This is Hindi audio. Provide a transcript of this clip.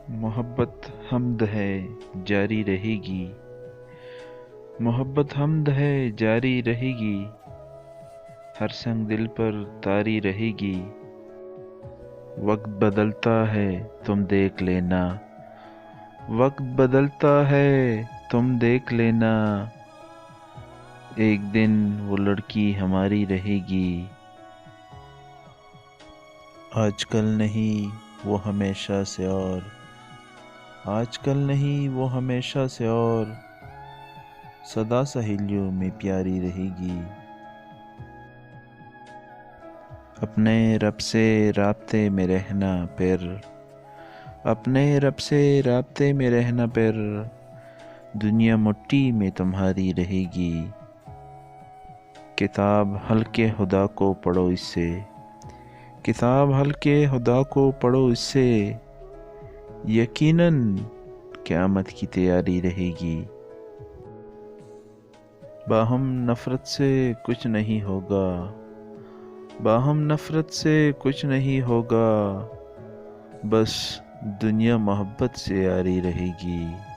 मोहब्बत हमद है जारी रहेगी। मोहब्बत हमद है जारी रहेगी। हर संग दिल पर तारी रहेगी। वक्त बदलता है तुम देख लेना। वक्त बदलता है तुम देख लेना। एक दिन वो लड़की हमारी रहेगी। आजकल नहीं वो हमेशा से और। आजकल नहीं वो हमेशा से और। सदा सहेलियों में प्यारी रहेगी। अपने रब से राब्ते में रहना फिर। अपने रब से राब्ते में रहना फिर। दुनिया मुट्ठी में तुम्हारी रहेगी। किताब हल्के खुदा को पढ़ो इससे। किताब हल्के खुदा को पढ़ो इससे। यकीनन क़यामत की तैयारी रहेगी। बाहम नफ़रत से कुछ नहीं होगा। बाहम नफ़रत से कुछ नहीं होगा। बस दुनिया मोहब्बत से यारी रहेगी।